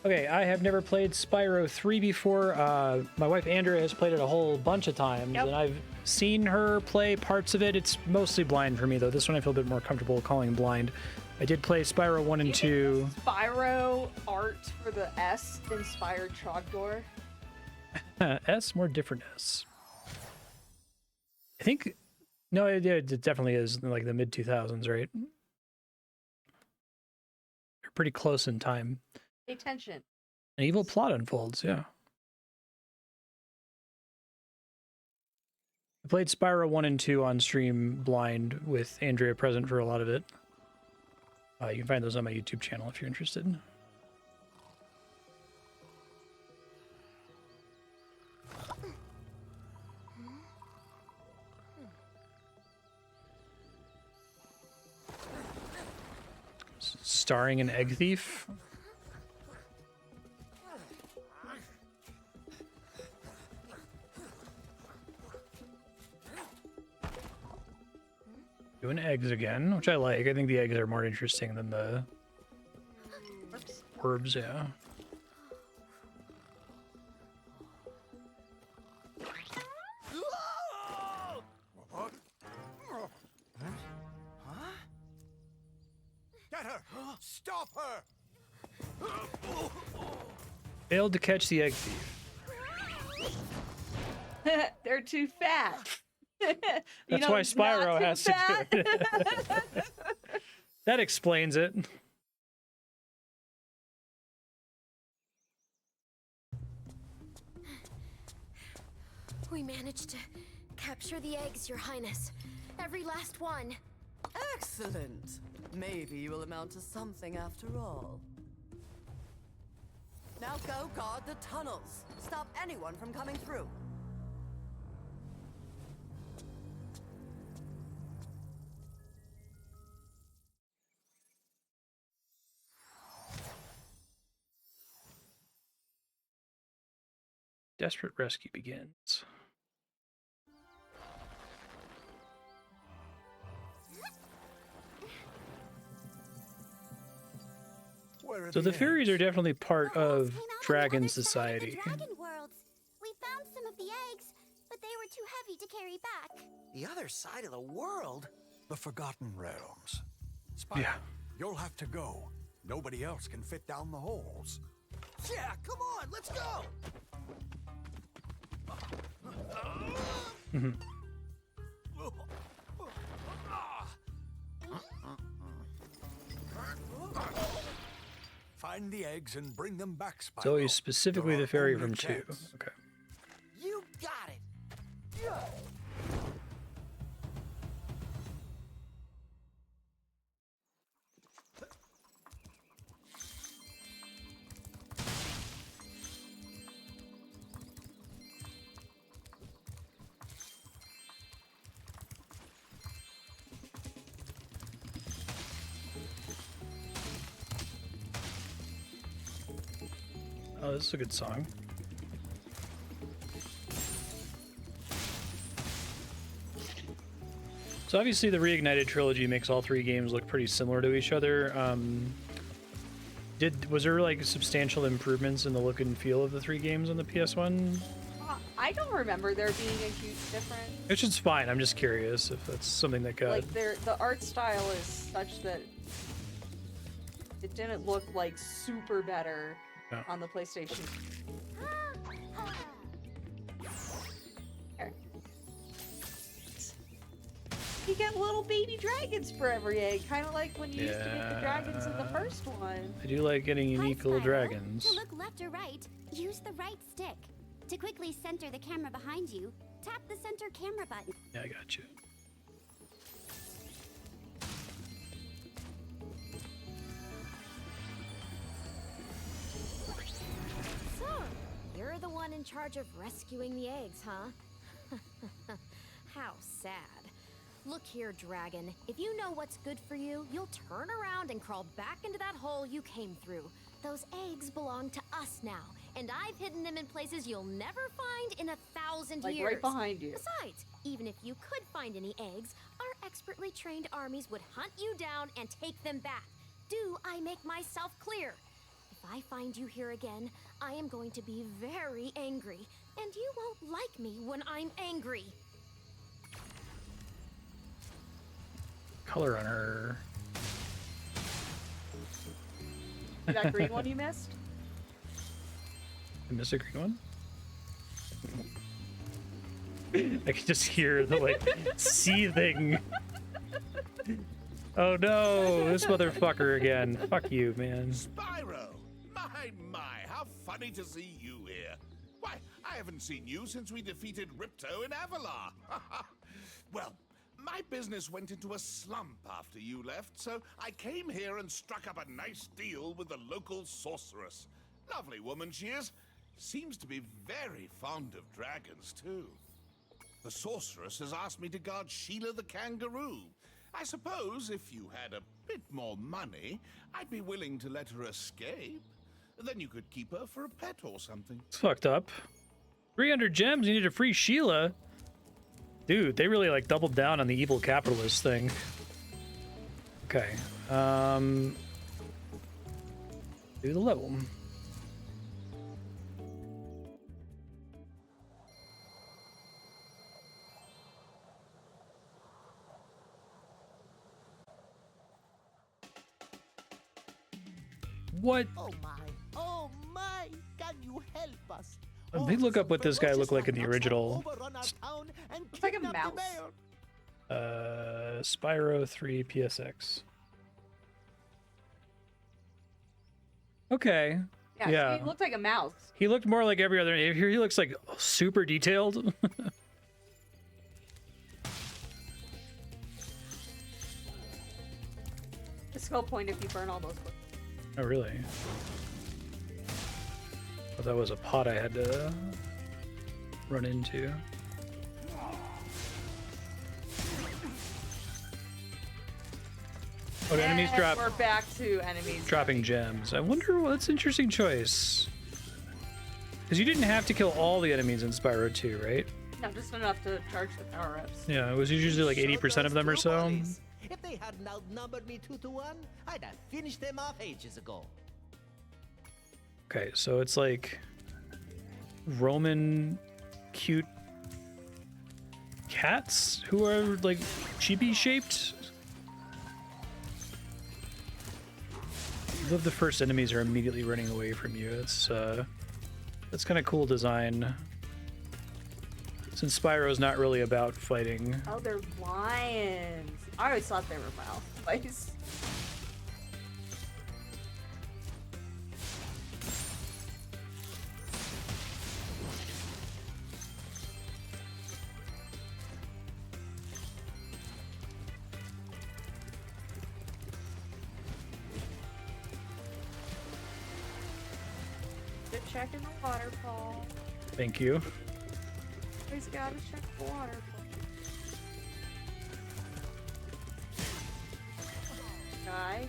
Okay, I have never played Spyro 3 before. My wife Andrea has played it a whole bunch of times, and I've seen her play parts of it. It's mostly blind for me, though. This one I feel a bit more comfortable calling blind. I did play Spyro 1 and 2. Spyro art for the S inspired Trogdor. S? More different S. I think... No, it definitely is like the mid-2000s, right? They're pretty close in time. Pay attention. An evil plot unfolds, yeah. I played Spyro 1 and 2 on stream blind with Andrea present for a lot of it. You can find those on my YouTube channel if you're interested. Starring an egg thief? Doing eggs again, which I like. I think the eggs are more interesting than the orbs, yeah. Get her! Stop her! Failed to catch the egg thief. They're too fat. That's why Spyro has to do it. That explains it. We managed to capture the eggs, Your Highness. Every last one. Excellent. Maybe you will amount to something after all. Now go guard the tunnels. Stop anyone from coming through. Desperate rescue begins. So the fairies are definitely part of Dragon Society. Dragon worlds. We found some of the eggs, but they were too heavy to carry back. The other side of the world? The Forgotten Realms. Spyro, Yeah. you'll have to go. Nobody else can fit down the holes. Yeah, come on, let's go! Find the eggs and bring them back, Spyro. So he's specifically You're the fairy our from only 2. chance. Okay. You got it! Oh, this is a good song. So obviously the Reignited trilogy makes all 3 games look pretty similar to each other. Was there like substantial improvements in the look and feel of the 3 games on the PS1? I don't remember there being a huge difference. Which is fine. I'm just curious if that's something that got... Like the art style is such that it didn't look like super better on the PlayStation. There. You get little baby dragons for every egg, kind of like when you used to get the dragons in the first one. I do like getting unique little dragons. To look left or right, use the right stick. To quickly center the camera behind you, tap the center camera button. Yeah, I got you. So, you're the one in charge of rescuing the eggs, huh? How sad. Look here, Dragon. If you know what's good for you, you'll turn around and crawl back into that hole you came through. Those eggs belong to us now, and I've hidden them in places you'll never find in 1,000 Like years. right behind you. Besides, even if you could find any eggs, our expertly trained armies would hunt you down and take them back. Do I make myself clear? If I find you here again, I am going to be very angry, and you won't like me when I'm angry. Color on her. That green one you missed? I missed a green one? I can just hear the, like, seething. Oh no, this motherfucker again. Fuck you, man. Spyro! My, how funny to see you here. Why, I haven't seen you since we defeated Ripto in Avalar. Well, my business went into a slump after you left, so I came here and struck up a nice deal with the local sorceress. Lovely woman she is. Seems to be very fond of dragons, too. The sorceress has asked me to guard Sheila the kangaroo. I suppose if you had a bit more money, I'd be willing to let her escape. Then you could keep her for a pet or something. It's fucked up. 300 gems, you need a free Sheila. Dude, they really like doubled down on the evil capitalist thing. Okay. Do the level. What? Oh my, can you help us? Let me look up what this guy looked like in the original. Looks like a mouse. Spyro 3 PSX. Okay. Yeah. He looked like a mouse. He looked more like every other. Here he looks like super detailed. The skull point if you burn all those books. Oh, really? Well, that was a pot I had to run into. Oh, enemies drop. We're back to enemies Dropping gems. I wonder. Well, that's an interesting choice. Because you didn't have to kill all the enemies in Spyro 2, right? No, just enough to charge the power-ups. Yeah, it was usually like 80% of them or so. If they hadn't outnumbered me 2-1, I'd have finished them off ages ago. Okay, so it's like Roman cute cats who are like chibi shaped. I love the first enemies are immediately running away from you. That's kind of cool design. Since Spyro's not really about fighting. Oh, they're lions. I always thought they were mice. Good check in the waterfall. Thank you. Always gotta check the waterfall. Guy.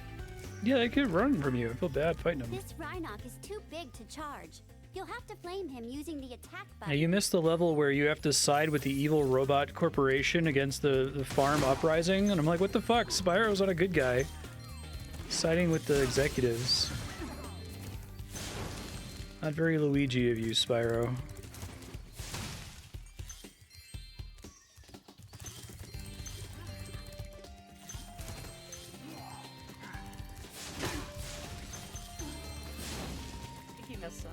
Yeah, they could run from you. I feel bad fighting them. This Rhinoc is too big to charge. You'll have to flame him using the attack Now, button. you missed the level where you have to side with the evil robot corporation against the farm uprising, and I'm like, what the fuck? Spyro's not a good guy. Siding with the executives. Not very Luigi of you, Spyro. I think you missed some.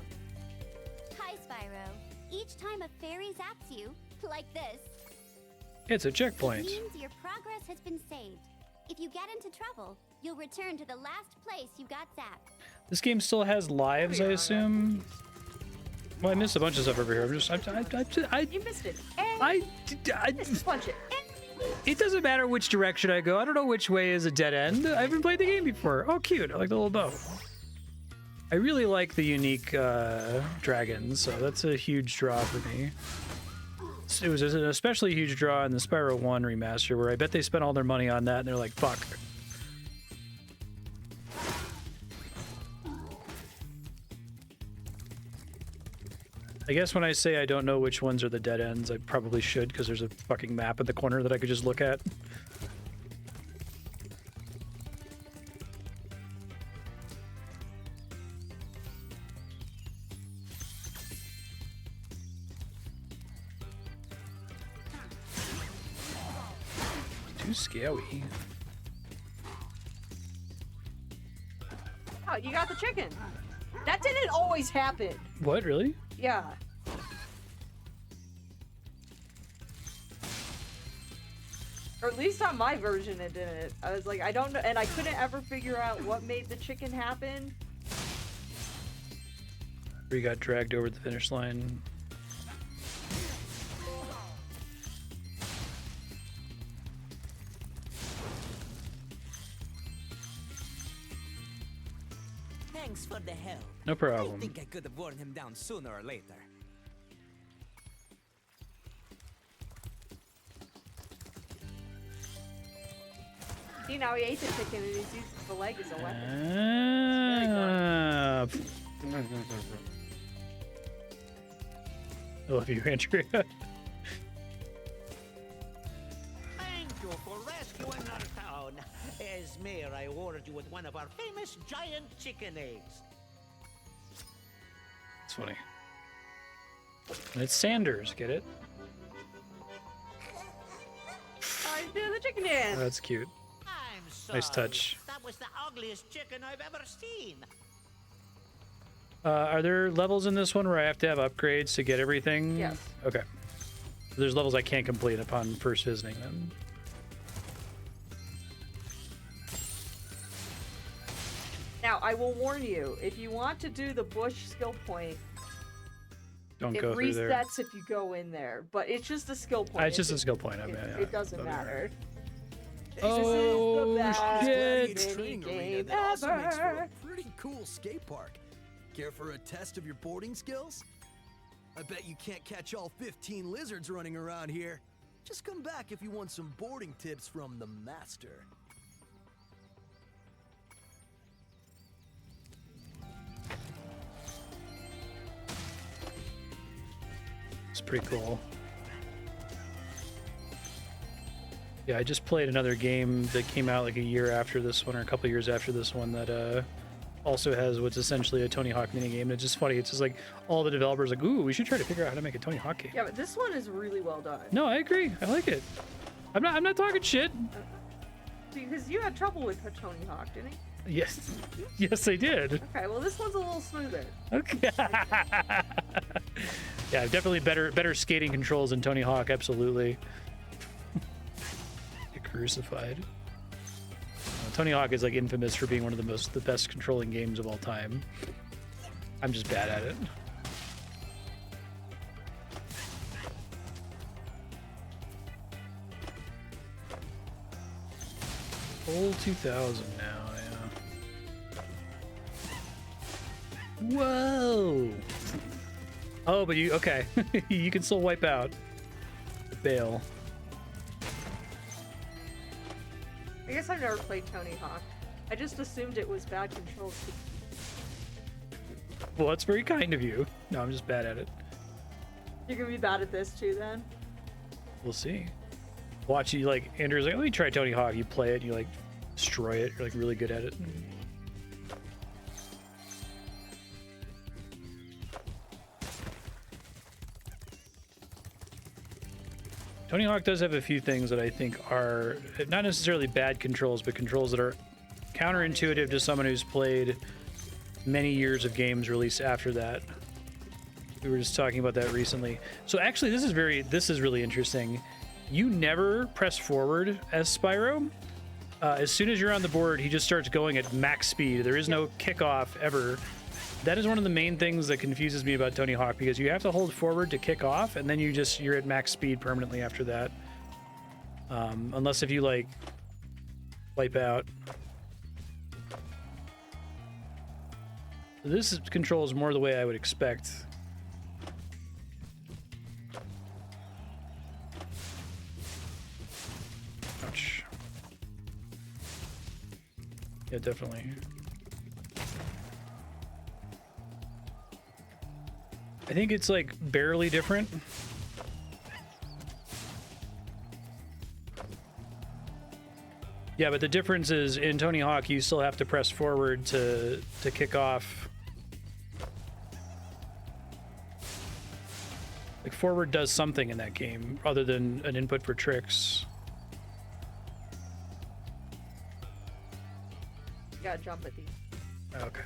Hi, Spyro. Each time a fairy zaps you, like this, It's a it checkpoint. means your progress has been saved. If you get into trouble, you'll return to the last place you got zapped. This game still has lives, I assume. Well, I missed a bunch of stuff over here. I'm just, You missed it. I Punch it. it doesn't matter which direction I go. I don't know which way is a dead end. I haven't played the game before. Oh, cute. I like the little bow. I really like the unique dragons, so that's a huge draw for me. It was an especially huge draw in the Spyro 1 remaster, where I bet they spent all their money on that, and they're like, fuck. I guess when I say I don't know which ones are the dead ends, I probably should, because there's a fucking map in the corner that I could just look at. Too scary. Oh, you got the chicken. That didn't always happen. What, really? Yeah. Or at least on my version it didn't. I was like, I don't know, and I couldn't ever figure out what made the chicken happen. We got dragged over the finish line. Thanks for the help. No problem. I think I could have worn him down sooner or later. See, now he ate the chicken and he's using the leg as a weapon. I love you, Andrea. Thank you for rescuing our town. As mayor, I awarded you with one of our famous giant chicken eggs. It's funny. And it's Sanders, get it? Oh, he's doing the chicken dance. Oh, that's cute. I'm sorry. Nice touch. That was the ugliest chicken I've ever seen. Are there levels in this one where I have to have upgrades to get everything? Yes. Okay. There's levels I can't complete upon first visiting them. Now, I will warn you, if you want to do the bush skill point, Don't it go through there. resets if you go in there. But it's just a skill point. It's just a skill point. I mean, It doesn't matter. Oh, This is the best shit. mini Training arena game that also makes for ever. a pretty cool skate park. Care for a test of your boarding skills? I bet you can't catch all 15 lizards running around here. Just come back if you want some boarding tips from the master. It's pretty cool. Yeah, I just played another game that came out like a year after this one, or a couple years after this one, that also has what's essentially a Tony Hawk minigame. It's just funny. It's just like all the developers like, ooh, we should try to figure out how to make a Tony Hawk game. Yeah, but this one is really well done. No, I agree. I like it. I'm not talking shit. Because you had trouble with Tony Hawk, didn't you? Yes. Yes, I did. Okay, well this one's a little smoother. Okay. Yeah, definitely better skating controls than Tony Hawk, absolutely. Get crucified. Tony Hawk is like infamous for being one of the best controlling games of all time. I'm just bad at it. Full 2000 now, yeah. Whoa! Oh, but you, okay. You can still wipe out. Bail. I guess I've never played Tony Hawk. I just assumed it was bad controls. Well, that's very kind of you. No, I'm just bad at it. You're gonna be bad at this too, then? We'll see. Watch you, like, Andrew's like, let me try Tony Hawk. You play it, and you, like, destroy it. You're, like, really good at it. Tony Hawk does have a few things that I think are not necessarily bad controls, but controls that are counterintuitive to someone who's played many years of games released after that. We were just talking about that recently. So actually, this is really interesting. You never press forward as Spyro. As soon as you're on the board, he just starts going at max speed. There is no kickoff ever. That is one of the main things that confuses me about Tony Hawk, because you have to hold forward to kick off, and then you're at max speed permanently after that. Unless if you, like, wipe out. This controls more the way I would expect. Ouch. Yeah, definitely. I think it's like barely different. Yeah, but the difference is in Tony Hawk, you still have to press forward to kick off. Like, forward does something in that game other than an input for tricks. gotta jump at the. Okay.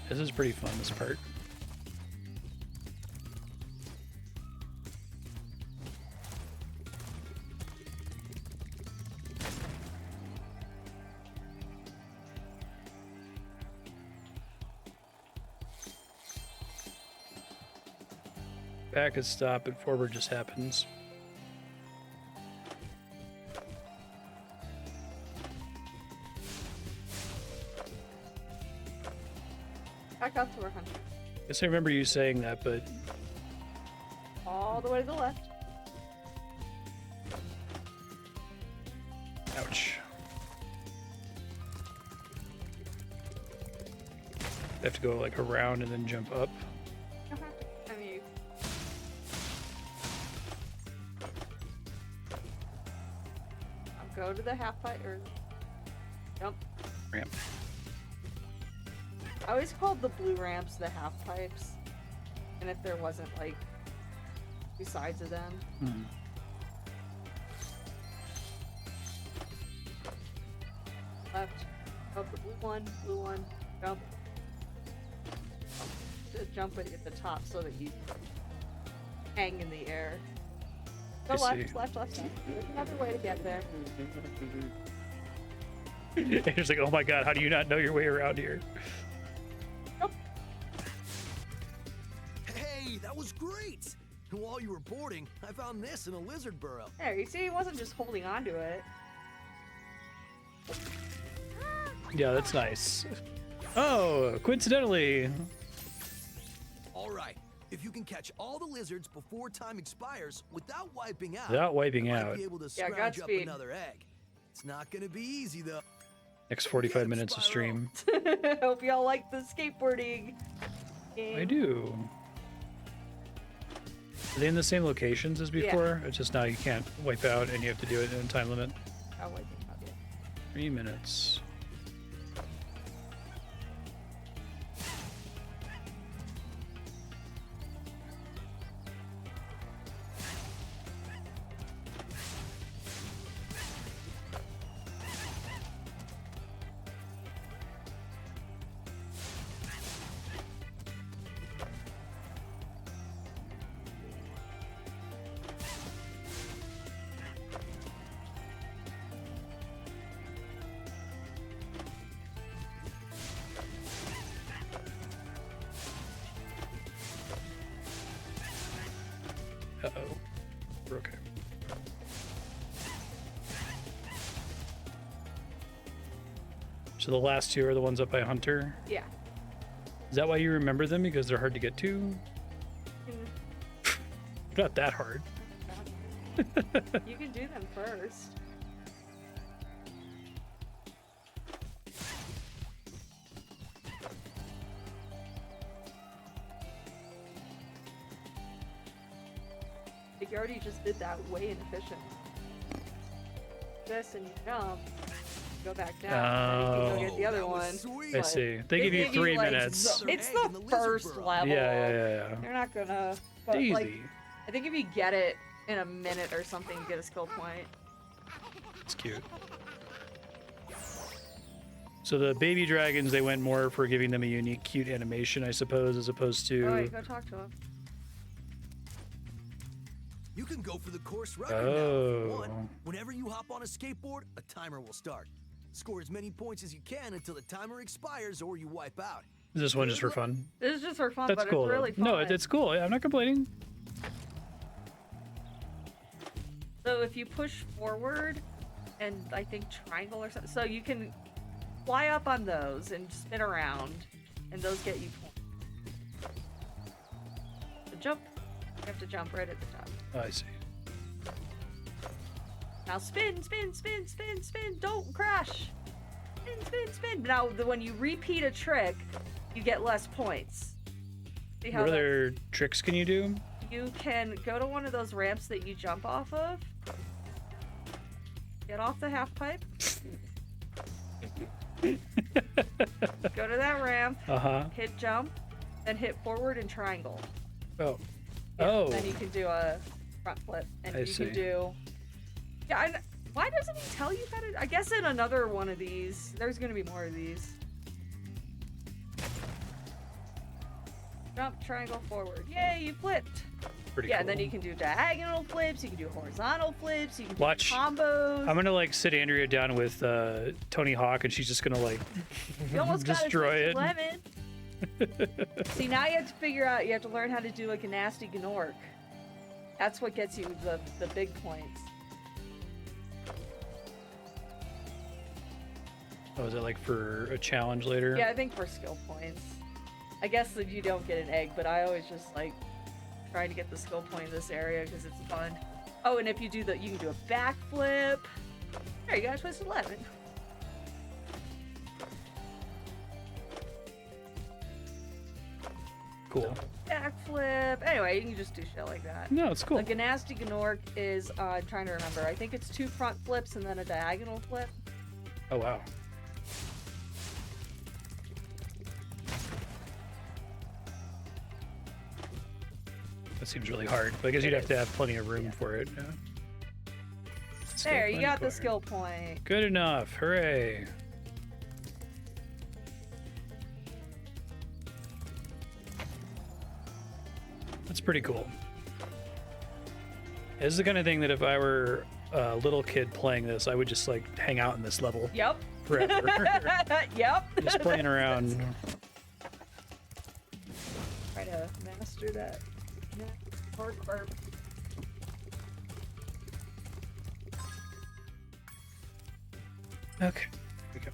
This is pretty fun, this part. Back is stop, and forward just happens. Back up to work on. Guess I remember you saying that, but All the way to the left. ouch. I have to go like around and then jump up. I mean, I'll go to the half pipe or jump. Ramp. I always called the blue ramps the half pipes, and if there wasn't like two sides of them. Hmm. Left, oh, the blue one, jump. To jump at the top so that you hang in the air. Go I left, see. left. There's another way to get there. It's like, oh my god, how do you not know your way around here? Nope. Hey, that was great! And while you were boarding, I found this in a lizard burrow. There, you see, he wasn't just holding on to it. Yeah, that's nice. Oh, coincidentally. All right, if you can catch all the lizards before time expires without wiping out, Without wiping you might out. be able to Yeah, scrounge up Godspeed. another egg. It's not gonna be easy though. Next 45 minutes of stream. Hope y'all like the skateboarding game. I do. Are they in the same locations as before? It's just now you can't wipe out and you have to do it in a time limit. I'll wait about it. 3 minutes. Uh-oh. We're okay. So the last two are the ones up by Hunter? Yeah. Is that why you remember them? Because they're hard to get to? Not that hard. You can do them first. Like you already just did that way inefficient. This and you jump, go back down, and you can go get the other that was one. sweet. I see. They give you give 3 like, minutes. It's Egg the in the lizard first burrow. level. Yeah. They're not gonna. But Easy. like, I think if you get it in a minute or something, you get a skill point. It's cute. So the baby dragons, they went more for giving them a unique, cute animation, I suppose, as opposed to... Oh, wait, go talk to him. You can go for the course record now. if you want. Oh. Whenever you hop on a skateboard, a timer will start. Score as many points as you can until the timer expires or you wipe out. Is this one just for fun? This is just for fun, That's but cool. it's really though. fun. No, it's cool. I'm not complaining. So if you push forward, and I think triangle or something, so you can fly up on those and spin around, and those get you points. So jump. You have to jump right at the top. Oh, I see. Now spin, spin, spin, spin, spin. Don't crash. Spin, spin, spin. Now, when you repeat a trick, you get less points. See how What that- other tricks can you do? You can go to one of those ramps that you jump off of. Get off the half pipe. Go to that ramp. Hit jump, then hit forward and triangle. Oh. Yeah, Oh. Then you can do a front flip, and I you see. can do. Yeah. Why doesn't he tell you how to? I guess in another one of these, there's gonna be more of these. Jump, triangle, forward. Yay, you flipped. Pretty Yeah, cool. and then you can do diagonal flips, you can do horizontal flips, you can do Watch. combos. I'm gonna like sit Andrea down with Tony Hawk, and she's just gonna like You almost destroy got it. lemon. See, now you have to figure out, you have to learn how to do like a nasty Gnorc. That's what gets you the big points. Oh, is that like for a challenge later? Yeah, I think for skill points. I guess that you don't get an egg, but I always just like try to get the skill point in this area because it's fun. Oh, and if you do you can do a backflip. There you go, twisted 11. Cool. Backflip. Anyway, you can just do shit like that. No, it's cool. The Ganasty Gnorc is, I'm trying to remember, I think it's 2 front flips and then a diagonal flip. Oh, wow. That seems really hard, but I guess you'd have to have plenty of room for it. Yeah. There, you got the point. skill point. Good enough. Hooray. That's pretty cool. This is the kind of thing that if I were a little kid playing this, I would just like hang out in this level Yep. forever. Yep. Just playing around. Try to master that. Hard burp. Okay, we go.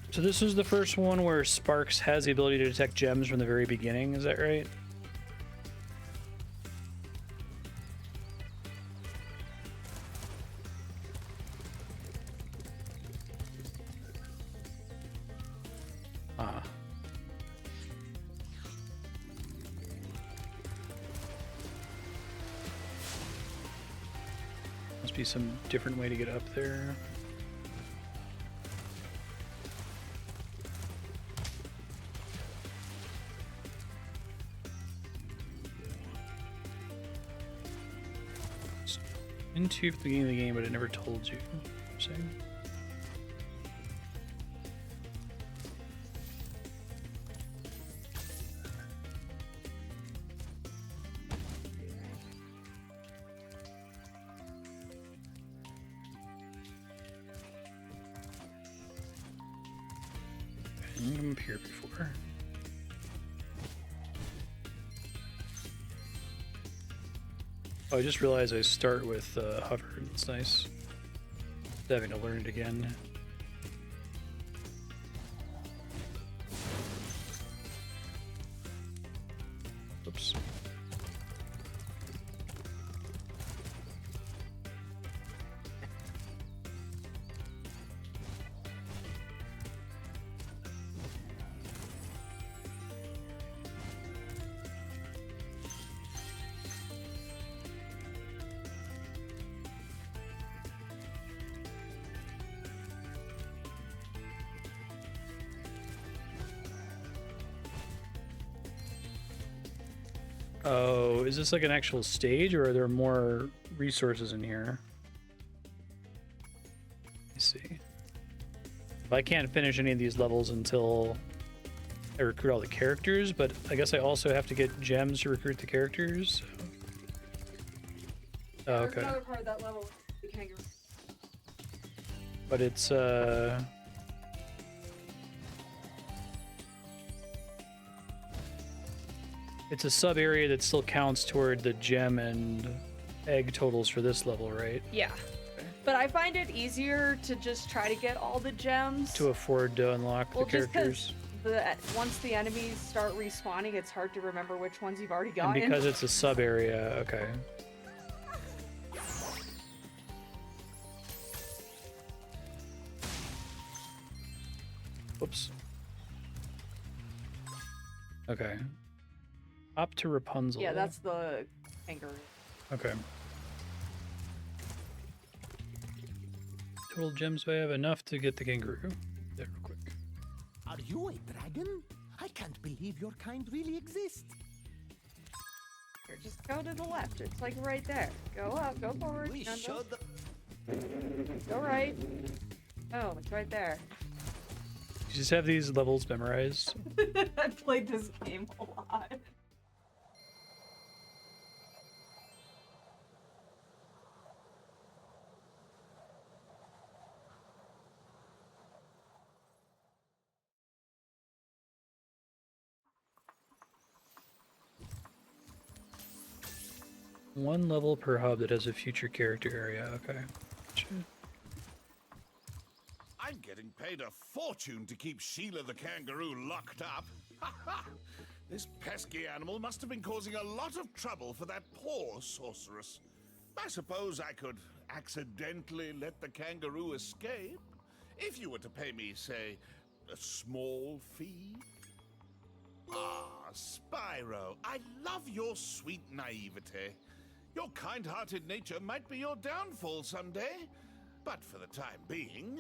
So this is the first one where Sparks has the ability to detect gems from the very beginning, is that right? Ah. Must be some different way to get up there. Into the beginning of the game, but it never told you. Saying. I didn't come up here before. Oh, I just realized I start with hover. It's nice. Having to learn it again. Oops. Oh, is this like an actual stage, or are there more resources in here? Let me see. I can't finish any of these levels until I recruit all the characters, but I guess I also have to get gems to recruit the characters. Oh, okay. There's another part of that level with the kangaroo. But it's it's a sub area that still counts toward the gem and egg totals for this level, right? Yeah. But I find it easier to just try to get all the gems. To afford to unlock Well, the just characters. because once the enemies start respawning, it's hard to remember which ones you've already gotten. And because it's a sub area, okay. Whoops. Okay. Up to Rapunzel. Yeah, that's the kangaroo. Okay. Total gems, do I have enough to get the kangaroo? There, real quick. Are you a dragon? I can't believe your kind really exists. Here, just go to the left. It's like right there. Go up, go forward. We no, showed the... Go right. Oh, it's right there. You just have these levels memorized. I played this game a lot. One level per hub that has a future character area. Okay. Gotcha. I'm getting paid a fortune to keep Sheila the kangaroo locked up. Ha ha! This pesky animal must have been causing a lot of trouble for that poor sorceress. I suppose I could accidentally let the kangaroo escape, if you were to pay me, say, a small fee. Ah, Spyro, I love your sweet naivete. Your kind-hearted nature might be your downfall someday, but for the time being,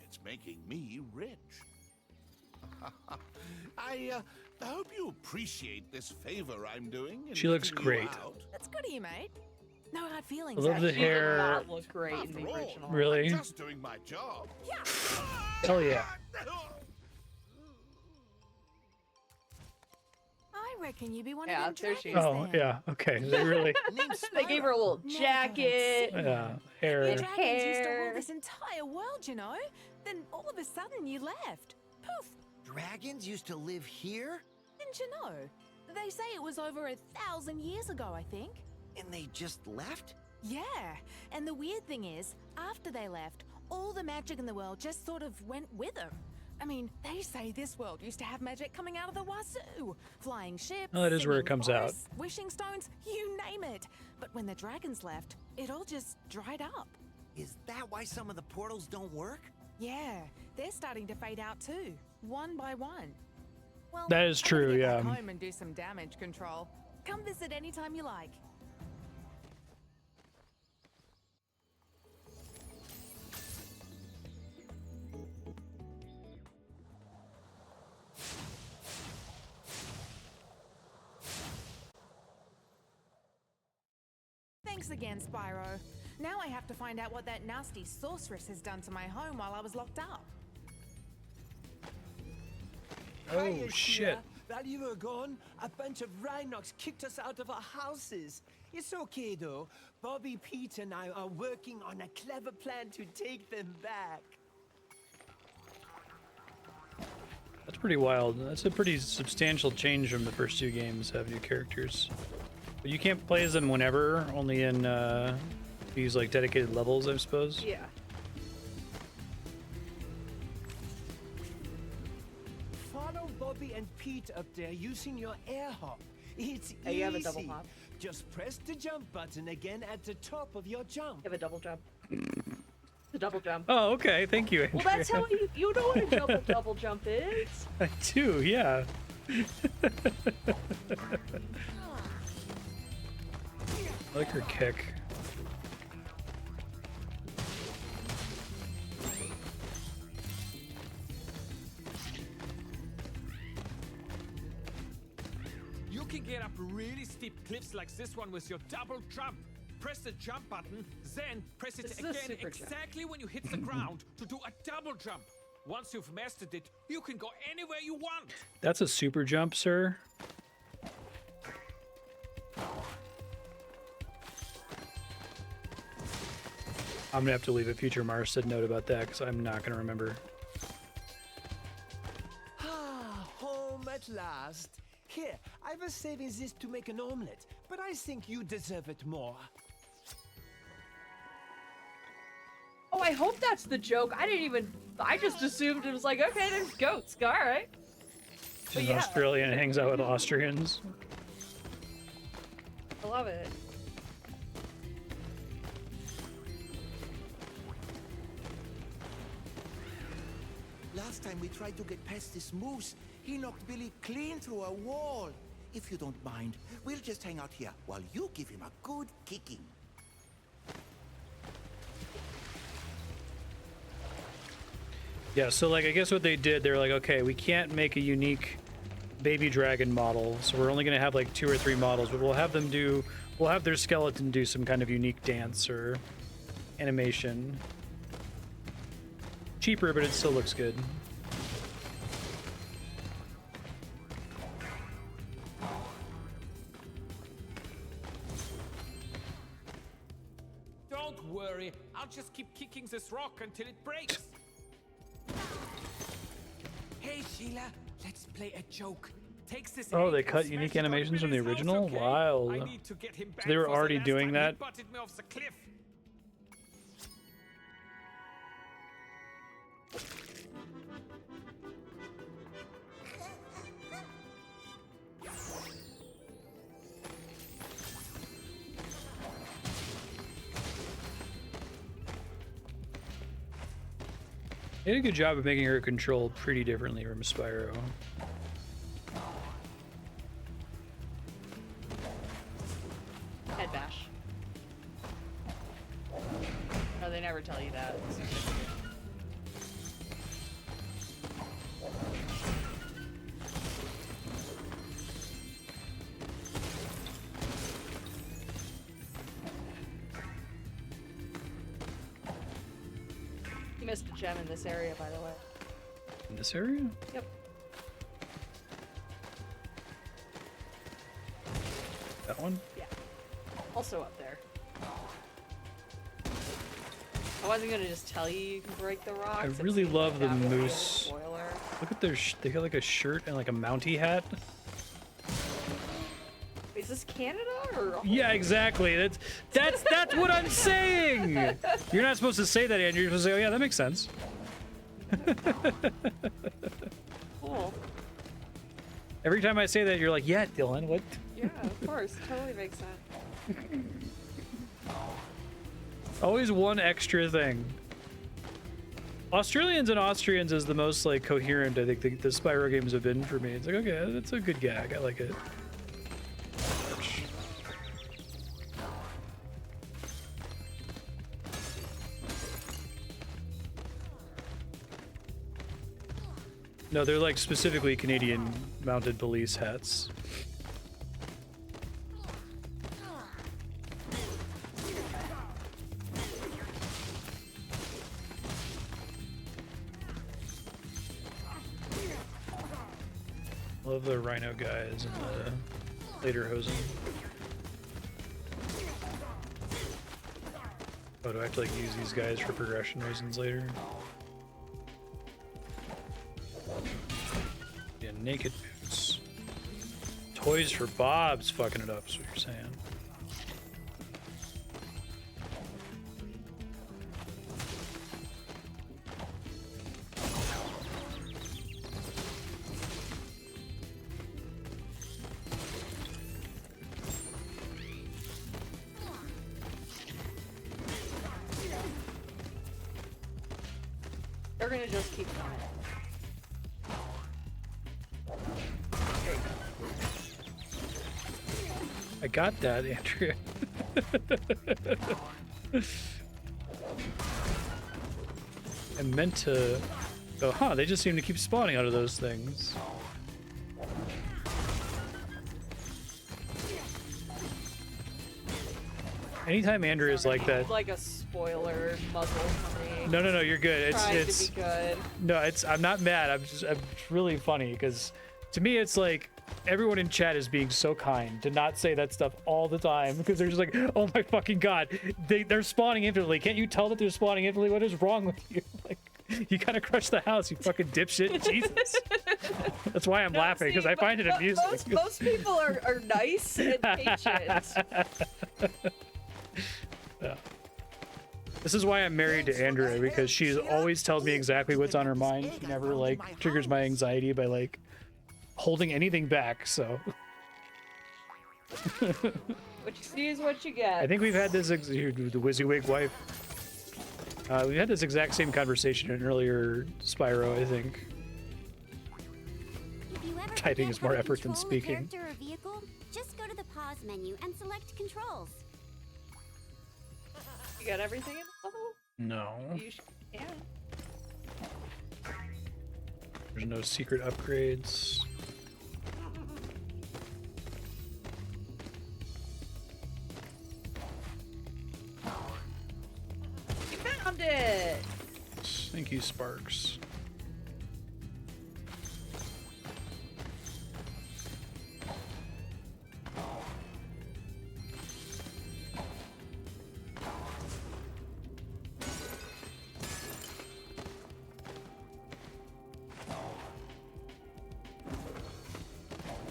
it's making me rich. I hope you appreciate this favor I'm doing. She looks letting you great. out. That's good of you, mate. No hard I feelings. love the She did hair. not look great in the After all, original. Really? I'm just doing my job. Hell yeah. I reckon you'd be one Yeah, of them there she dragons Oh, then. yeah. Okay. They really. Name's They gave her a little Never jacket. Yeah. You Hair. dragons used to rule Hair. this entire world, you know? Then all of a sudden you left. Poof! Dragons used to live here? Didn't you know? They say it was over 1,000 years ago, I think. And they just left? Yeah, and the weird thing is, after they left, all the magic in the world just sort of went with them. I mean, they say this world used to have magic coming out of the wazoo. Flying ships, Oh, that is where it singing comes out. forests, wishing stones, you name it. But when the dragons left, it all just dried up. Is that why some of the portals don't work? Yeah, they're starting to fade out too, one by one. Well, That is I'm gonna true, get back yeah. home and do some damage control. Come visit anytime you like. Thanks again, Spyro. Now I have to find out what that nasty sorceress has done to my home while I was locked up. Oh, shit. While you were gone, a bunch of Rhinox kicked us out of our houses. It's okay though. Bobby, Pete, and I are working on a clever plan to take them back. That's pretty wild. That's a pretty substantial change from the first two games, have new characters. But you can't play as them whenever, only in these like dedicated levels, I suppose. Yeah. Follow Bobby and Pete up there using your air hop. It's Oh, easy. you have a double hop? Just press the jump button again at the top of your jump. You have a double jump. The double jump. Oh, okay. Thank you, Well, Andrea. that's how you know what a double jump is. I do, yeah. I like her kick. You can get up really steep cliffs like this one with your double jump. Press the jump button, then press it This is a again super jump. exactly when you hit the ground to do a double jump. Once you've mastered it, you can go anywhere you want. That's a super jump, sir. I'm gonna have to leave a future Marstead note about that because I'm not gonna remember. Ah, home at last. Here, I was saving this to make an omelette, but I think you deserve it more. Oh, I hope that's the joke. I just assumed it was like, okay, there's goats. All right. She's yeah. an Australian and hangs out with Austrians. I love it. Last time we tried to get past this moose, he knocked Billy clean through a wall. If you don't mind, we'll just hang out here while you give him a good kicking. Yeah, so like I guess what they did, they're like, okay, we can't make a unique baby dragon model, so we're only gonna have like 2 or 3 models, but we'll have their skeleton do some kind of unique dance or animation. Cheaper, but it still looks good. Don't worry, I'll just keep kicking this rock until it breaks. Hey, Sheila, let's play a joke. Takes this Oh, egg they and cut smash unique it on animations from the Billy's house, original? okay? Wild. I need to get him back So they were for the already last doing time that? He butted me off the cliff. They did a good job of making her control pretty differently from Spyro. Head bash. No, they never tell you that. You missed a gem in this area, by the way. In this area? Yep. That one? Yeah. Also up there. I wasn't gonna just tell you can break the rocks. I It really seemed love like the that would be a moose. spoiler. Look at their they got like a shirt and like a Mountie hat. Is this Canada or? Yeah, exactly. That's what I'm saying. You're not supposed to say that, Andrew. You're supposed to say, "Oh yeah, that makes sense." Cool. Every time I say that, you're like, "Yeah, Dylan, what?" Yeah, of course. Totally makes sense. Always one extra thing. Australians and Austrians is the most like coherent I think the Spyro games have been for me. It's like, okay, that's a good gag. I like it. No, they're like specifically Canadian mounted police hats. Love the rhino guys and the later hosen. Oh, do I have to like use these guys for progression reasons later? Yeah, naked boots. Toys for Bob's fucking it up, is what you're saying. They're gonna just keep coming. I got that, Andrea. I meant to go, huh, they just seem to keep spawning out of those things. Anytime Andrea is like that. Like a spoiler muzzle for me. No, you're good. Trying It's to be good. No, I'm not mad. It's really funny because to me it's like everyone in chat is being so kind to not say that stuff all the time because they're just like, oh my fucking god, they're spawning infinitely. Can't you tell that they're spawning infinitely? What is wrong with you? Like, you gotta crush the house, you fucking dipshit. Jesus. That's why I'm laughing because I find it amusing. Most people are nice and patient. Yeah. This is why I'm married to Andrea because she always tells me exactly what's on her mind. She never like triggers my anxiety by like holding anything back. So What you see is what you get. I think we've had this the WYSIWYG wife. We had this exact same conversation in an earlier Spyro, I think. If you ever Typing forget is more how to effort than control a speaking. character or vehicle, just go to the pause menu and select controls. You got everything in the level? No. You can. There's no secret upgrades. You found it! Thank you, Sparks.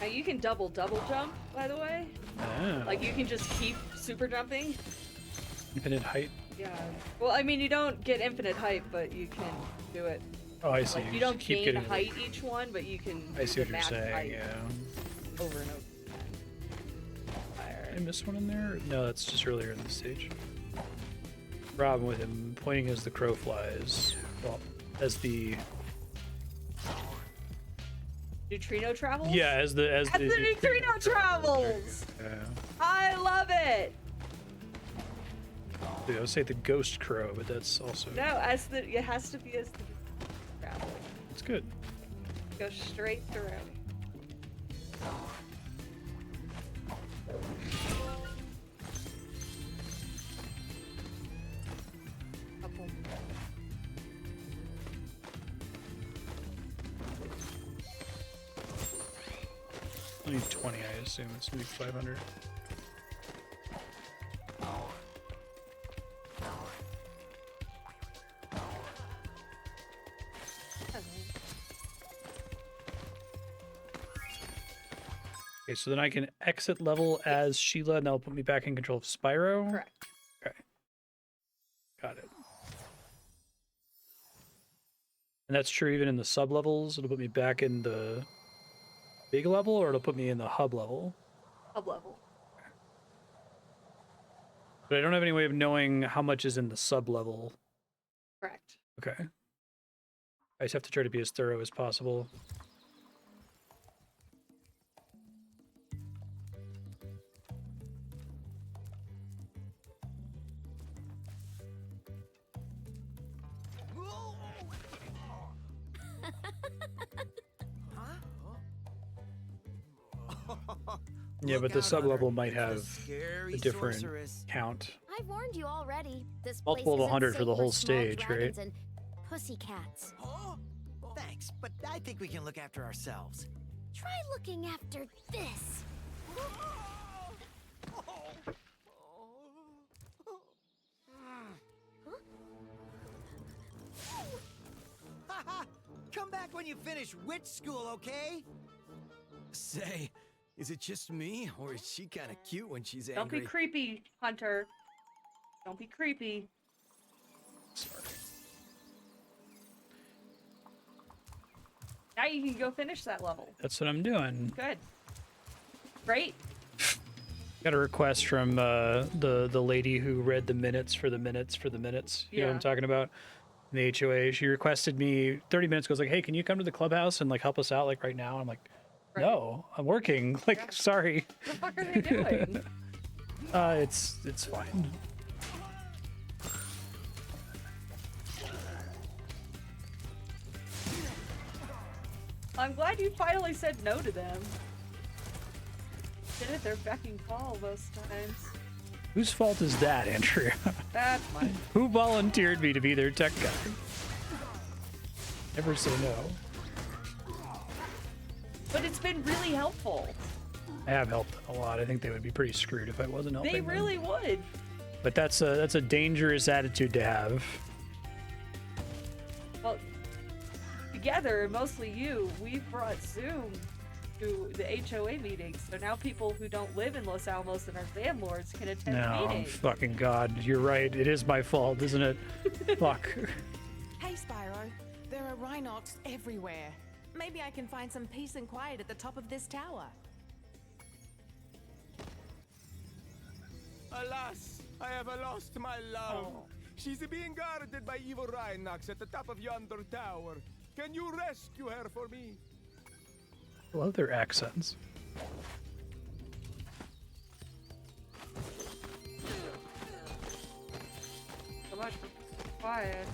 Now you can double jump, by the way. Ah. Like you can just keep super jumping. Infinite height. Yeah. Well, I mean, you don't get infinite height, but you can do it. Oh, I see. Like, you just don't keep gain getting height each one, but you can. I see do what the you're max saying. height Yeah. over and over. Did I miss one in there? No, that's just earlier in the stage. Problem with him pointing as the crow flies. Well, as the Neutrino travels? yeah, as the As the neutrino travels! Yeah. I love it! Dude, I would say the ghost crow, but that's also No, it has to be as the travel. it's good. Go straight through. Couple. Only 20, I assume. It's maybe 500. Okay, so then I can exit level as Sheila, and that'll put me back in control of Spyro? Correct. Okay. Got it. And that's true even in the sub-levels? It'll put me back in the big level, or it'll put me in the hub level? Hub level. But I don't have any way of knowing how much is in the sub-level. Correct. Okay. I just have to try to be as thorough as possible. Yeah, but the sub-level might have a different count. I've warned you already. This Multiple of place 100 isn't for the safe whole small stage, right? dragons and pussycats. Thanks, but I think we can look after ourselves. Try looking after this. Haha! Come back when you finish witch school, okay? Say, is it just me, or is she kind of cute when she's Don't angry? be creepy, Hunter. Don't be creepy. Sorry. Now you can go finish that level. That's what I'm doing. Good. Great. Got a request from the lady who read the minutes for the minutes for the minutes. You know what I'm Yeah. talking about? In the HOA. She requested me 30 minutes ago. Was like, hey, can you come to the clubhouse and like help us out like right now? I'm like, no, I'm working. Like, sorry. What the fuck are they doing? It's fine. I'm glad you finally said no to them. Did it their beck and call most times. Whose fault is that, Andrea? That's mine. Who volunteered me to be their tech guy? Never say no. But it's been really helpful. I have helped a lot. I think they would be pretty screwed if I wasn't helping They them. really would. But that's a dangerous attitude to have. Well, together, mostly you, we've brought Zoom to the HOA meetings. So now people who don't live in Los Alamos and are landlords can attend No, meetings. fucking God, you're right. It is my fault, isn't it? Fuck. Hey, Spyro. There are Rhinox everywhere. Maybe I can find some peace and quiet at the top of this tower. Alas, I have lost my love. She's being guarded by evil Rhinox at the top of yonder tower. Can you rescue her for me? I love their accents. So much for quiet.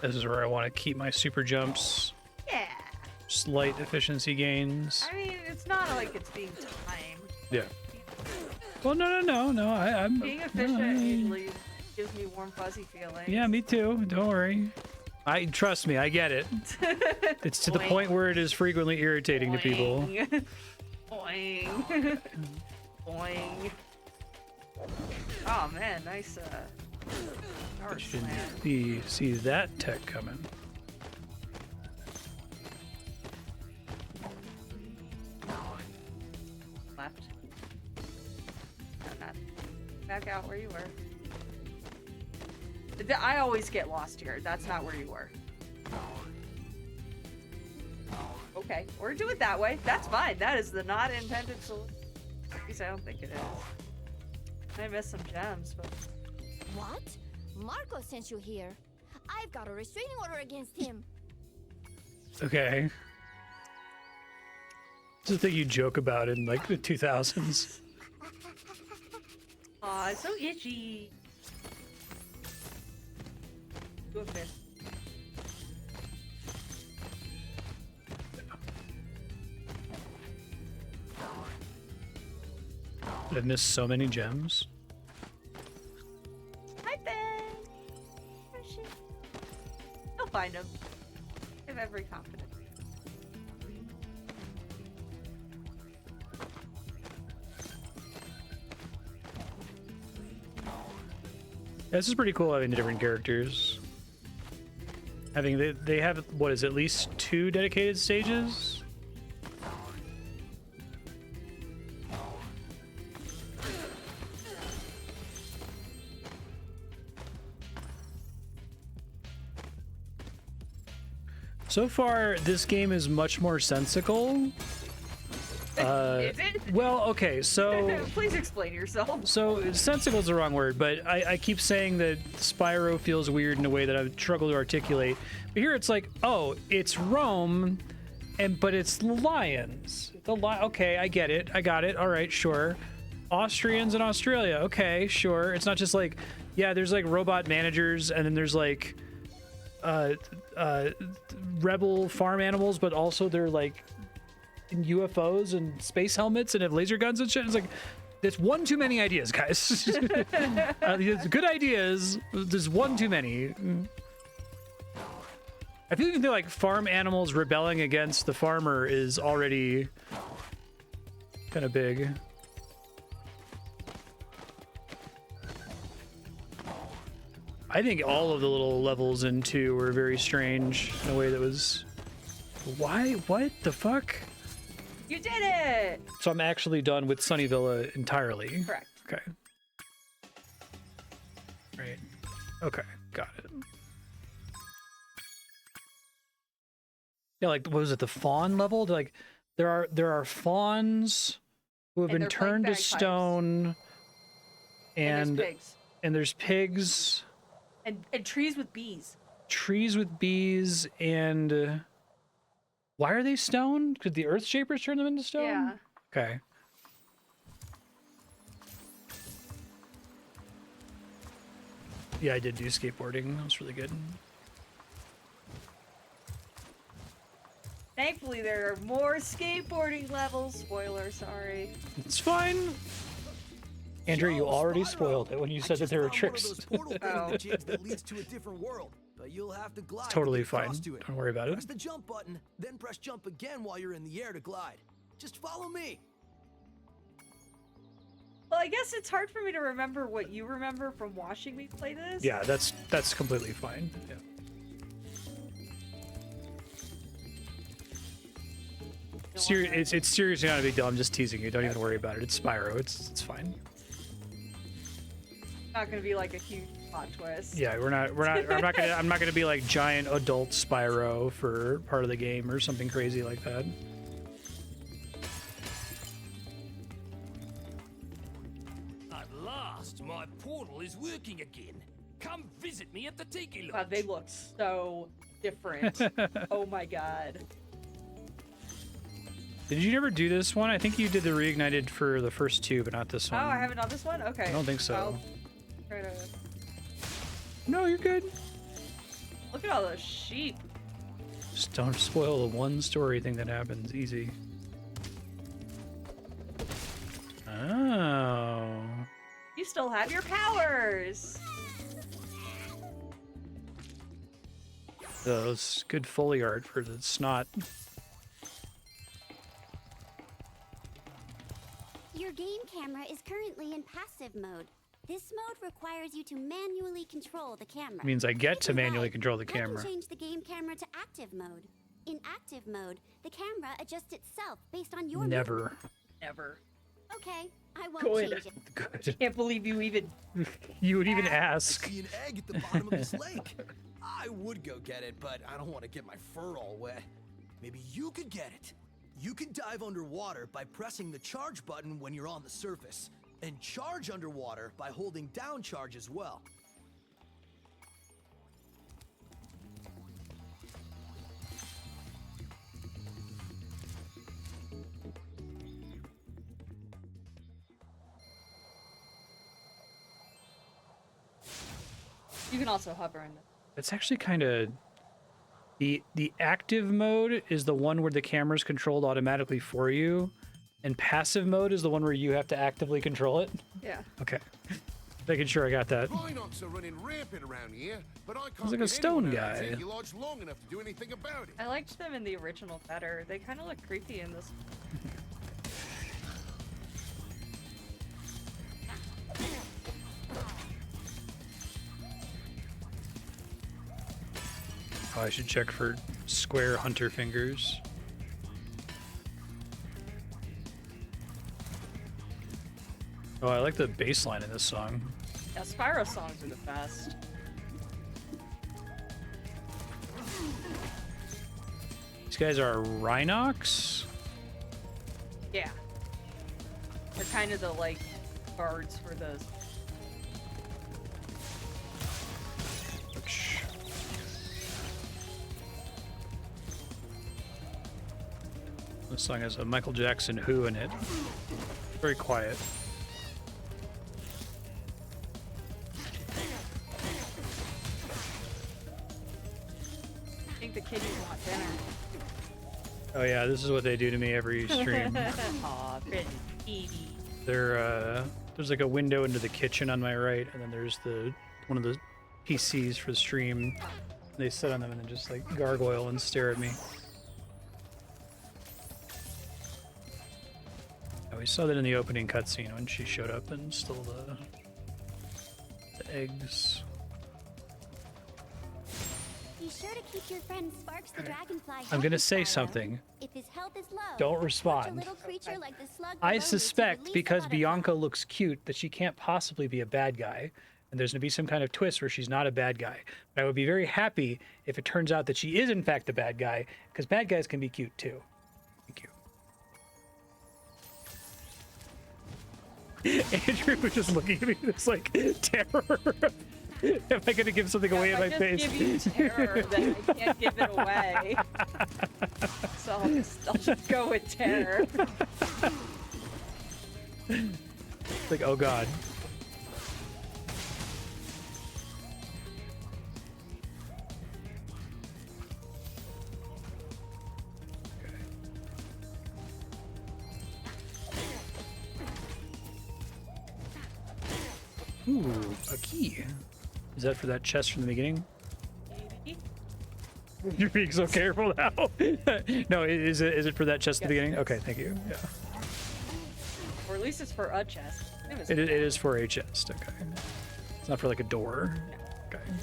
This is where I want to keep my super jumps. Yeah. Slight efficiency gains. I mean, it's not like it's being timed. Yeah. Well, no. I'm Being efficient usually gives me warm, fuzzy feelings. Yeah, me too. Don't worry. Trust me, I get it. It's to the point where it is frequently irritating to people. Boing. Boing. Oh man, nice power slam. See that tech coming. Left. No, not back out where you were. I always get lost here. That's not where you were. Okay, or do it that way. That's fine. That is the not intended solution. At least I don't think it is. I missed some gems, but... What? Marco sent you here. I've got a restraining order against him. Okay. It's a thing you joke about in like the 2000s. Aw, it's so itchy. Do a miss. I've missed so many gems. Hi, Ben. Where's she? You'll find him. I have every confidence. This is pretty cool having the different characters. Having they have, what is it, at least 2 dedicated stages? So far, this game is much more sensical. Is it? Well, okay, so... Please explain yourself. So, sensical is the wrong word, but I keep saying that Spyro feels weird in a way that I struggle to articulate. But here it's like, oh, it's Rome, but it's lions. Okay, I get it. I got it. All right, sure. Austrians in Australia. Okay, sure. It's not just like, yeah, there's like robot managers, and then there's like rebel farm animals, but also they're like in UFOs and space helmets and have laser guns and shit. It's like, there's one too many ideas, guys. Good ideas. There's one too many. I feel like like farm animals rebelling against the farmer is already kind of big. I think all of the little levels in 2 were very strange in a way that was... Why? What the fuck? You did it! So I'm actually done with Sunnyvilla entirely. Correct. Okay. Right. Okay, got it. Yeah, like, what was it, the fawn level? Like, there are fawns who have been turned to stone, and there's pigs. And trees with bees. Trees with bees, and why are they stone? Could the Earth Shapers turn them into stone? Yeah. Okay. Yeah, I did do skateboarding. That was really good. Thankfully, there are more skateboarding levels. Spoiler, sorry. It's fine. Andrew, you already spoiled it when you said that there were tricks. That leads to a different world, but you'll have to glide. It's totally fine. Don't worry about it. Press the jump button, then press jump again while you're in the air to glide. Just follow me. Well, I guess it's hard for me to remember what you remember from watching me play this. Yeah, that's completely fine. Yeah. It's seriously not a big deal. I'm just teasing you. Don't even worry about it. It's Spyro. It's fine. Not gonna be like a huge plot twist. Yeah, I'm not gonna be like giant adult Spyro for part of the game or something crazy like that. At last, my portal is working again. Come visit me at the Tiki Lodge. God, they look so different. Oh my god. Did you never do this one? I think you did the reignited for the first 2, but not this one. Oh, I haven't done this one? Okay. I don't think so. I'll try to... No, you're good. Look at at all those sheep. Just don't spoil the one story thing that happens. Easy. Oh. You still have your powers. Those good Foley art for the snot. Your game camera is currently in passive mode. This mode requires you to manually control the camera. Means I get to manually control the I camera. can change the game camera to active mode. In active mode, the camera adjusts itself based on your Never. movement. Never. Okay, I won't Good. change it. Good. Can't believe you even. You would even ask. I see an egg at the bottom of this lake. I would go get it, but I don't want to get my fur all wet. Maybe you could get it. You can dive underwater by pressing the charge button when you're on the surface, and charge underwater by holding down charge as well. You can also hover in the. It's actually kind of the active mode is the one where the camera's controlled automatically for you, and passive mode is the one where you have to actively control it. Yeah. Okay. Making sure I got that. Rhinox are running rampant around here, but I can't He's like a get stone anyone out of guy. Tiki Lodge long enough to do anything about it. I liked them in the original better. They kind of look creepy in this. Oh, I should check for square hunter fingers. Oh, I like the bass line in this song. Yeah, Spyro songs are the best. These guys are Rhinox? Yeah. They're kind of the like guards for those. This song has a Michael Jackson Who in it. Very quiet. I think the kiddies want dinner. Oh yeah, this is what they do to me every stream. Aw, pretty kitty. There's like a window into the kitchen on my right, and then there's one of the PCs for the stream. They sit on them and then just like gargoyle and stare at me. Oh, we saw that in the opening cutscene when she showed up and stole the eggs. Be sure to keep your friend Sparks the Dragonfly. I'm gonna healthy, say Spyro. something. If his health is low, Don't watch a respond. little creature like the slug I below you to suspect release because a lot of Bianca looks cute that she can't possibly be a bad guy, and there's gonna be some kind of twist where she's not a bad guy. But I would be very happy if it turns out that she is in fact a bad guy, because bad guys can be cute too. Thank you. Andrew was just looking at me with this like terror. Am I gonna give something away in my face? If I just give you terror, then I can't give it away. So I'll just go with terror. Like, oh god. Ooh, a key. Is that for that chest from the beginning? You're being so careful now. No, is it for that chest at the beginning? Okay, thank you. Yeah. Or at least it's for a chest. It is for a chest. Okay. It's not for like a door. No. Okay.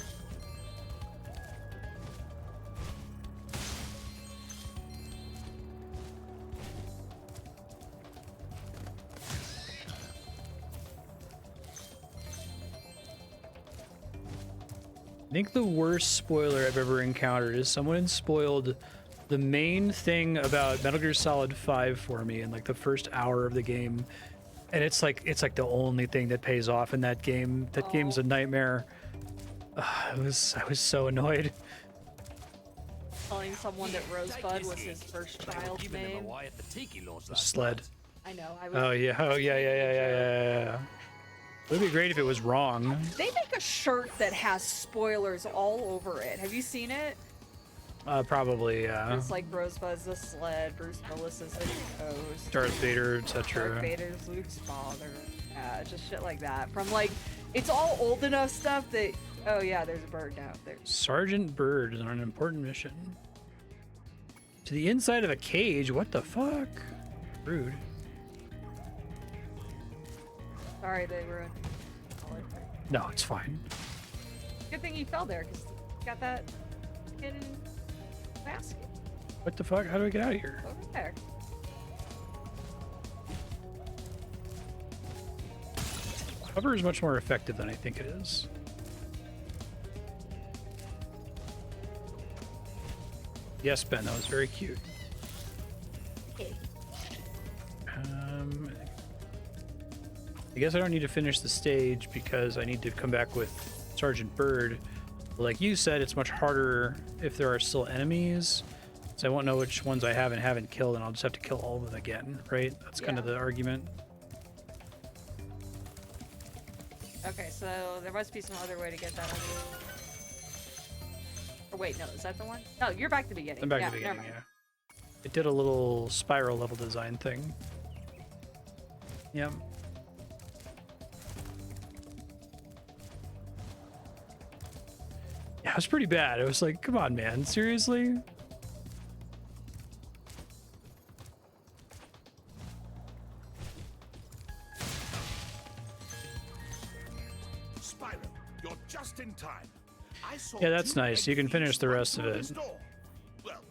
I think the worst spoiler I've ever encountered is someone spoiled the main thing about Metal Gear Solid 5 for me in like the first hour of the game, and it's like the only thing that pays off in that game. That game's a nightmare. I was so annoyed. Telling someone that Rosebud was his first child's name. Sled. I know. I was. Oh yeah. Oh yeah. It would be great if it was wrong. They make a shirt that has spoilers all over it. Have you seen it? Probably, yeah. It's like Rosebud's the sled, Bruce Willis is the ghost, Darth Vader, etc. Darth Vader's Luke's father. Yeah, just shit like that. From like, it's all old enough stuff that, oh yeah, there's a bird now. There's Sergeant Bird is on an important mission. To the inside of a cage? What the fuck? Rude. Sorry, they ruined. No, it's fine. Good thing he fell there, because he got that hidden basket What the fuck? How do I get out of here? over there. Cover is much more effective than I think it is. Yes, Ben, that was very cute. I guess I don't need to finish the stage because I need to come back with Sergeant Bird. Like you said, it's much harder if there are still enemies, so I won't know which ones I have and haven't killed, and I'll just have to kill all of them again, right? That's kind of the argument. Okay, so there must be some other way to get that other. Or wait, no, is that the one? No, you're back to the beginning. I'm back yeah, to the beginning, never mind. yeah. It did a little Spyro level design thing. Yep. Yeah, it was pretty bad. It was like, come on, man, seriously? Spyro, you're just in time. I saw Yeah, that's two nice. You can egg finish thieves the run rest of through it. this door. Well,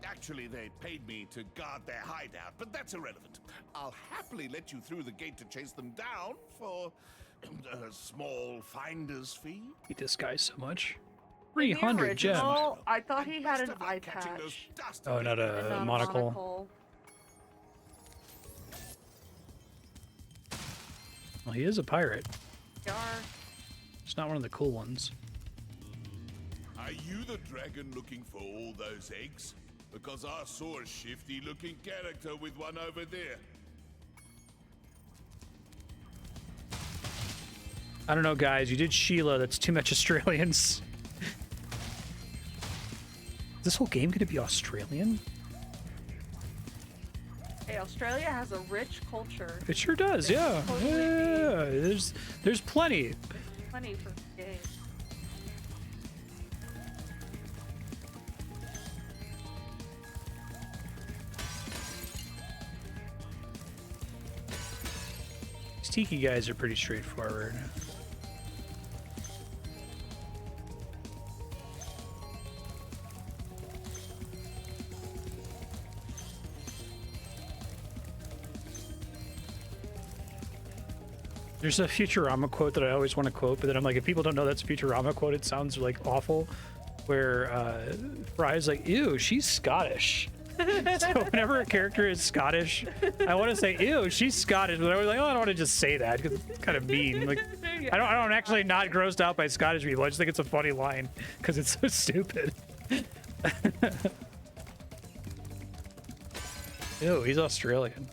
actually, they paid me to guard their hideout, but that's irrelevant. I'll happily let you through the gate to chase them down for a small finder's fee. Hate this guy so much. In the 300 gems. original, I thought he had an eye catching those patch. dust Oh, not and a not monocle. Well, he is a pirate. Yar. It's not one of the cool ones. Are you the dragon looking for all those eggs? Because I saw a shifty-looking character with one over there. I don't know, guys. You did Sheila. That's too much Australians. Is this whole game going to be Australian? Hey, Australia has a rich culture. It sure does, yeah. Totally Yeah, there's plenty. Plenty for gays. These tiki guys are pretty straightforward. There's a Futurama quote that I always want to quote, but then I'm like, if people don't know that's a Futurama quote, it sounds like awful. Where Fry's like, ew, she's Scottish. So whenever a character is Scottish, I want to say, ew, she's Scottish, but I was like, oh, I don't want to just say that because it's kind of mean. Like, I don't actually not grossed out by Scottish people. I just think it's a funny line because it's so stupid. Ew, he's Australian.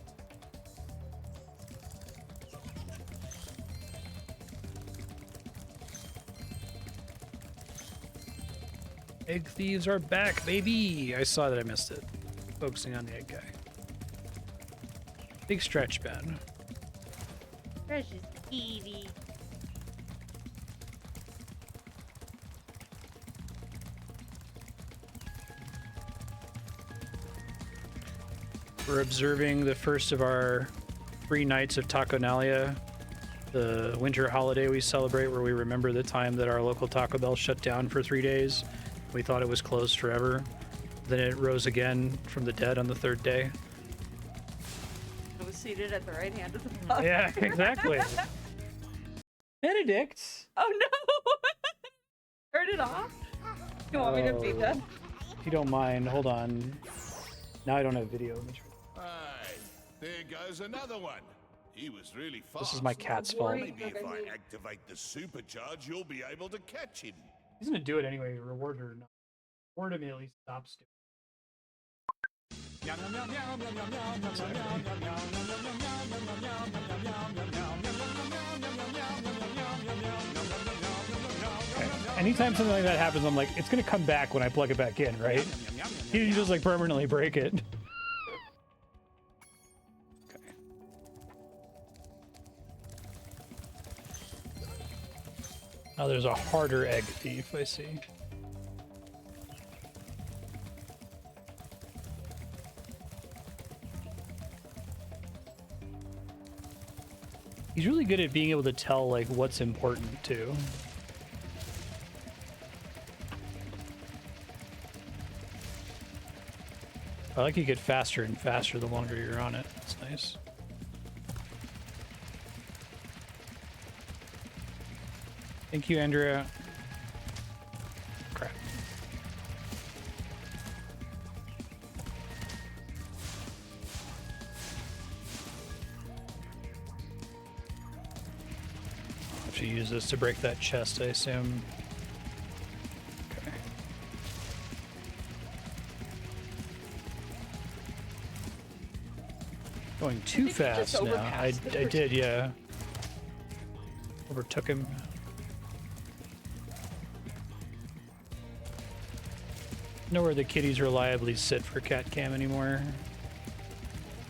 Egg thieves are back, baby! I saw that I missed it. Focusing on the egg guy. Big stretch, Ben. Precious Edie. We're observing the first of our 3 nights of Taconalia, the winter holiday we celebrate where we remember the time that our local Taco Bell shut down for 3 days. We thought it was closed forever. Then it rose again from the dead on the 3rd day. I was seated at the right hand of the puck. Yeah, exactly. Benedict! Oh no! Turn it off? You want me to beat that? If you don't mind, hold on. Now I don't have video. Hey, there goes another one. He was really fast. This is my cat's fault. Maybe if I activate the supercharge, you'll be able to catch him. He's gonna do it anyway, reward or not. Reward him, at least stop stupid. anytime something like that happens, I'm like, it's gonna come back when I plug it back in, right? You didn't just like permanently break it. Okay. Oh, there's a harder egg thief, I see. He's really good at being able to tell like what's important too. I like you get faster and faster the longer you're on it. It's nice. Thank you, Andrea. Crap. I'll have to use this to break that chest, I assume. Okay. Going too fast now. I did, yeah. Overtook him. Know where the kitties reliably sit for cat cam anymore.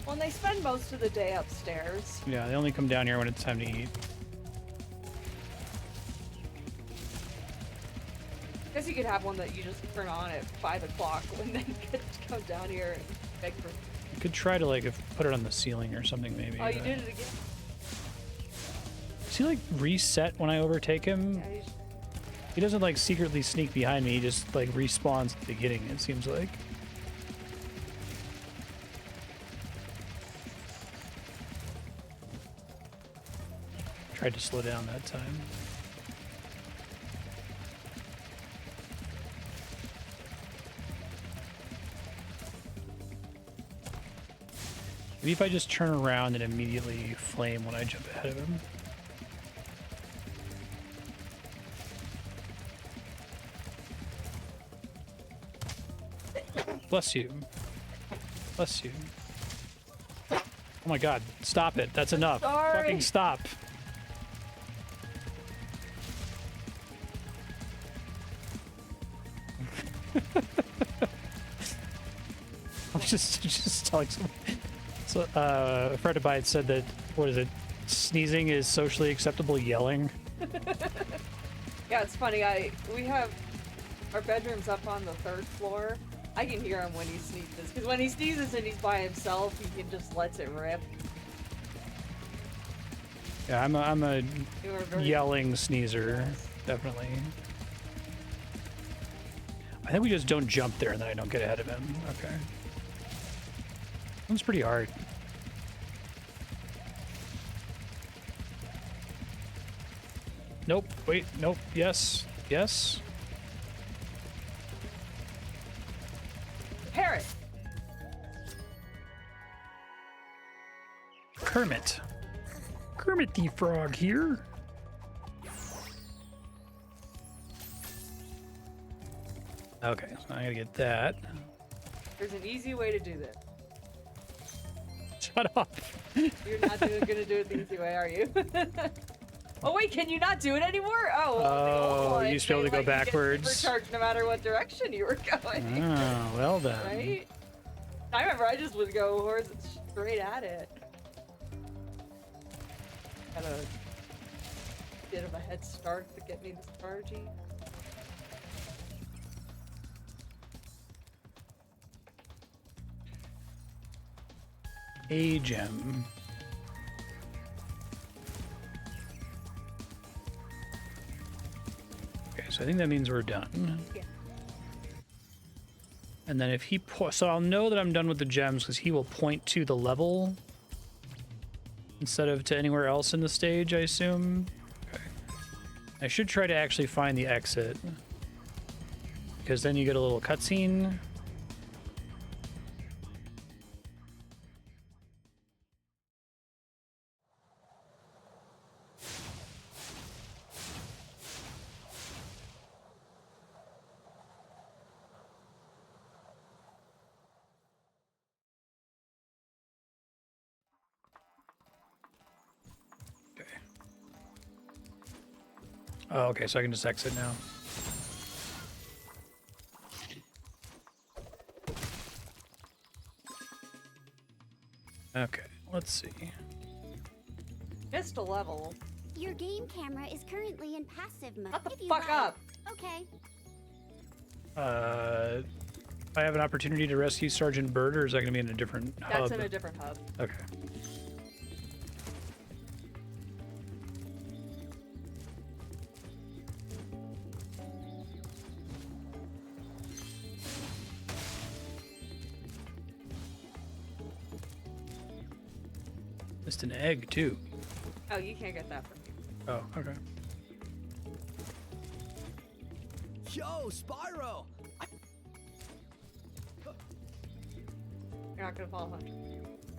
Well, and they spend most of the day upstairs. Yeah, they only come down here when it's time to eat. I guess you could have one that you just turn on at 5 o'clock when they get to come down here and beg for. You could try to like put it on the ceiling or something maybe. Oh, you did it again. Does he like reset when I overtake him? Yeah, He doesn't like secretly sneak behind me, he just like respawns at the beginning, it seems like. Tried to slow down that time. Maybe if I just turn around and immediately flame when I jump ahead of him. Bless you. Bless you. Oh my god, stop it. That's enough. Sorry. Fucking stop. I'm just telling someone. So, a friend of mine said that, what is it? Sneezing is socially acceptable yelling. Yeah, it's funny. We have our bedrooms up on the 3rd floor. I can hear him when he sneezes, because when he sneezes and he's by himself, he can just lets it rip. Yeah, I'm a You are very yelling sneezer, definitely. I think we just don't jump there and then I don't get ahead of him. Okay. One's pretty hard. Nope. Wait. Nope. Yes. Yes. Parrot. Kermit. Kermit the Frog here. Okay, so I gotta get that. There's an easy way to do this. Shut up. You're not gonna do it the easy way, are you? Oh wait, can you not do it anymore? Oh, well, the old one, you used to be able to go backwards. You get supercharged no matter what direction you were going. Oh, well done. Right? I remember I just would go straight at it. Had a bit of a head start to get me this chargy. A gem. Okay, so I think that means we're done. Yeah. And then if he so I'll know that I'm done with the gems because he will point to the level instead of to anywhere else in the stage, I assume. Okay. I should try to actually find the exit because then you get a little cutscene. Oh, okay, so I can just exit now. Okay, let's see. Missed a level. Your game camera is currently in passive mode. Shut the If you fuck like- up. Okay. If I have an opportunity to rescue Sergeant Bird, or is that going to be in a different hub? That's in a different hub. Okay. Missed an egg, too. Oh, you can't get that from me. Oh, okay. Yo, Spyro! You're not gonna fall, Hunter.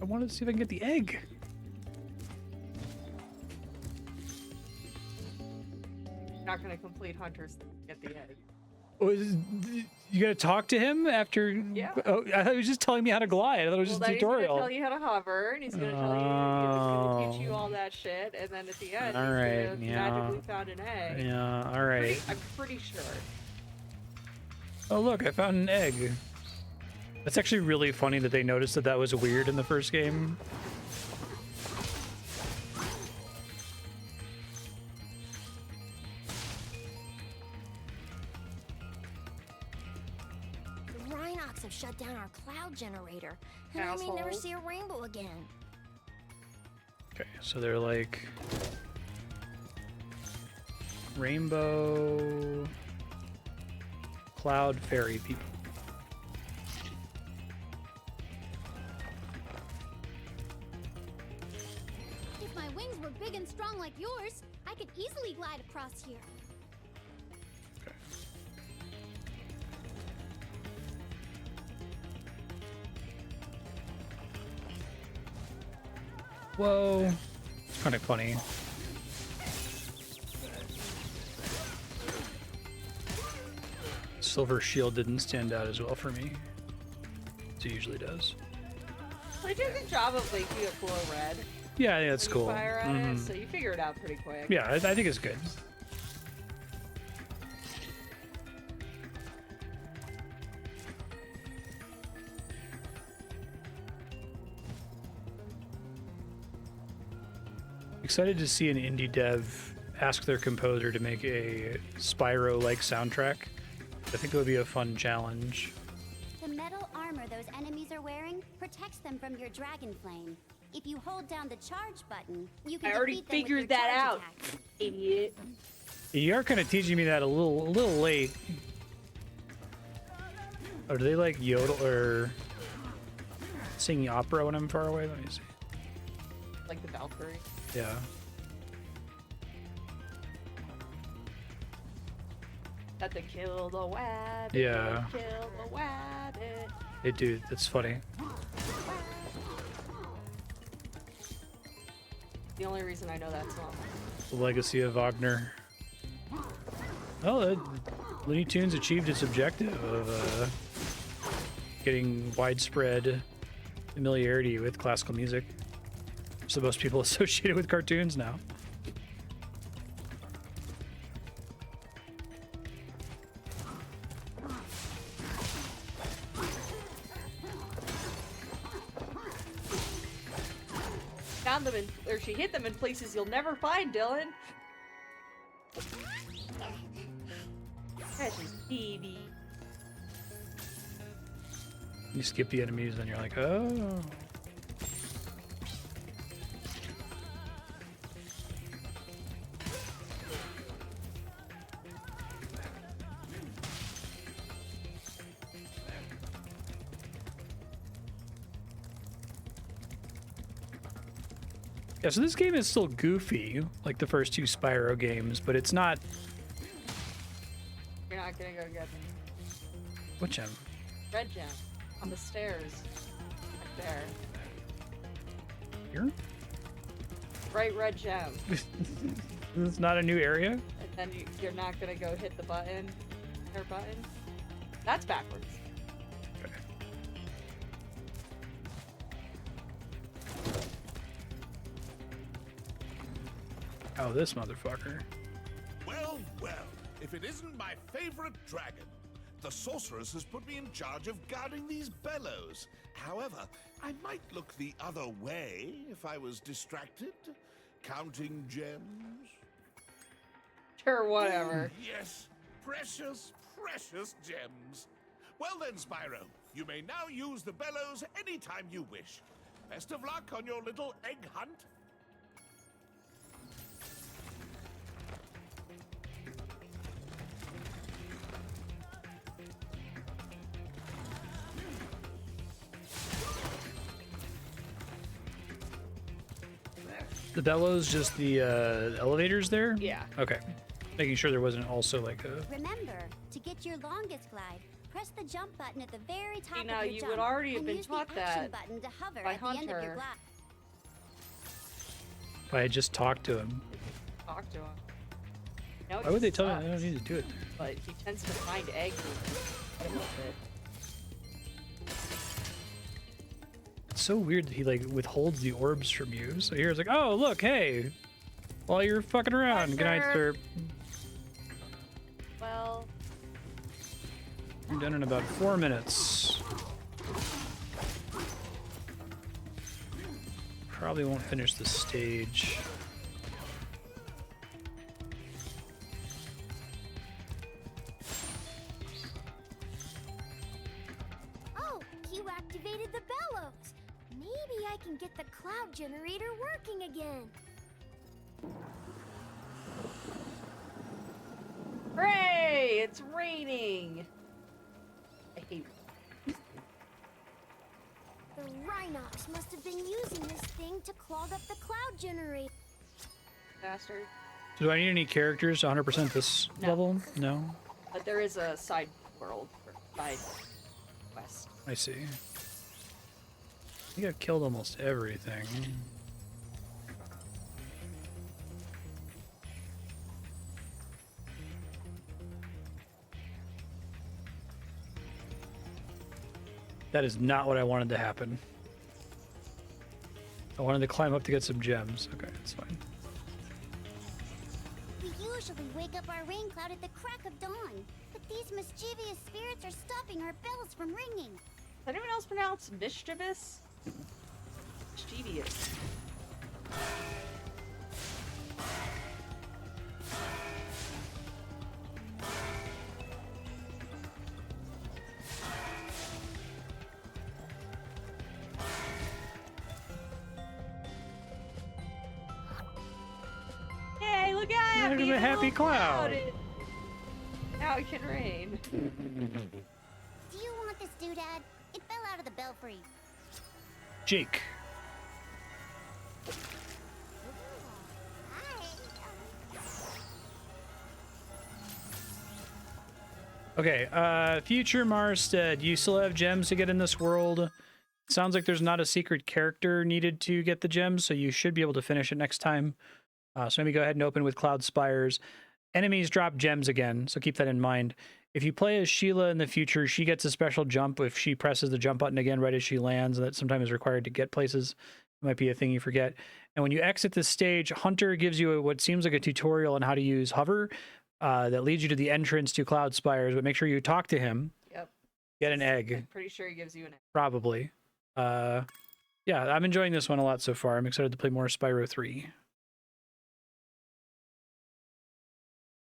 I wanted to see if I can get the egg. You're not gonna complete Hunter's get the egg. You gotta talk to him after? Yeah. Oh, I thought he was just telling me how to glide. I thought it was Well, just then a tutorial. he's gonna tell you how to hover, and he's gonna tell you, he's gonna teach you all that shit, and then at the end, All he's right, gonna yeah. magically found an egg. Yeah, all right. I'm pretty sure. Oh, look, I found an egg. That's actually really funny that they noticed that that was weird in the first game. The Rhinox have shut down our cloud generator, and I may never Assholes. see a rainbow again. Okay, so they're like rainbow cloud fairy people. If my wings were big and strong like yours, I could easily glide across here. Whoa, it's kind of funny. Silver shield didn't stand out as well for me as it usually does. They did a good job of making it glow red. Yeah, I think that's when you cool. Fire at Mhm. it, so you figure it out pretty quick. Yeah, I think it's good. Excited to see an indie dev ask their composer to make a Spyro-like soundtrack. I think it would be a fun challenge. The metal armor those enemies are wearing protects them from your dragon flame. If you hold down the charge button, you can I already defeat them with figured your that charge out, attacks. idiot. You are kind of teaching me that a little late. Oh, do they like yodel or sing opera when I'm far away? Let me see. Like the Valkyrie. Yeah. Had to kill the wabbit. Yeah. Kill the wabbit. Hey, dude, that's funny. The only reason I know that song. The legacy of Wagner. Oh, Looney Tunes achieved its objective of getting widespread familiarity with classical music. So most people associated with cartoons now. Found them in, or she hit them in places you'll never find, Dylan. Precious baby. You skip the enemies and you're like, oh. Yeah, so this game is still goofy, like the first two Spyro games, but it's not... You're not gonna go get them. What gem? Red gem. On the stairs. Right there. Here? Bright red gem. It's not a new area? And then you're not gonna go hit the button. Their button. That's backwards. Oh, this motherfucker. Well, well, if it isn't my favorite dragon. The sorceress has put me in charge of guarding these bellows. However, I might look the other way if I was distracted. Counting gems. Sure, whatever. Yes, precious, precious gems. Well then, Spyro, you may now use the bellows anytime you wish. Best of luck on your little egg hunt. The bellows, just the elevators there? Yeah. Okay. Making sure there wasn't also like a... Remember, to get your longest glide, press the jump button at the very top now of your you jump, would already have and been use taught the action that button to hover by at the end of your Hunter. glide. If I had just talked to him. Talk to him. No, Why would they tell me I don't need to do it? But he tends to find eggs a little bit. It's so weird that he like withholds the orbs from you. So here's like, oh look, hey, while you're fucking around, good night, sir. Well, I'm done in about 4 minutes. Probably won't finish the stage. Oh, you activated the bellows. Maybe I can get the cloud generator working again. hooray! It's raining. I hate it. The Rhinox must have been using this thing to clog up the cloud generator. Bastard. So do I need any characters to 100% this level? No. But there is a side world or side quest. I see. I think I've killed almost everything. That is not what I wanted to happen. I wanted to climb up to get some gems. Okay, that's fine. We usually wake up our rain cloud at the crack of dawn, but these mischievous spirits are stopping our bells from ringing. Does anyone else pronounce mischievous? Mischievous. Yay, look at Look at the happy cloud. Now it can rain. Do you want this doodad? It fell out of the belfry. Jake. Okay, future Marstead, you still have gems to get in this world. Sounds like there's not a secret character needed to get the gems, so you should be able to finish it next time. So maybe go ahead and open with Cloud Spires. Enemies drop gems again, so keep that in mind. If you play as Sheila in the future, she gets a special jump if she presses the jump button again right as she lands. That sometimes is required to get places. It might be a thing you forget. And when you exit this stage, Hunter gives you what seems like a tutorial on how to use hover that leads you to the entrance to Cloud Spires, but make sure you talk to him. Yep. Get an egg. I'm pretty sure he gives you an egg. Probably. Yeah, I'm enjoying this one a lot so far. I'm excited to play more Spyro 3.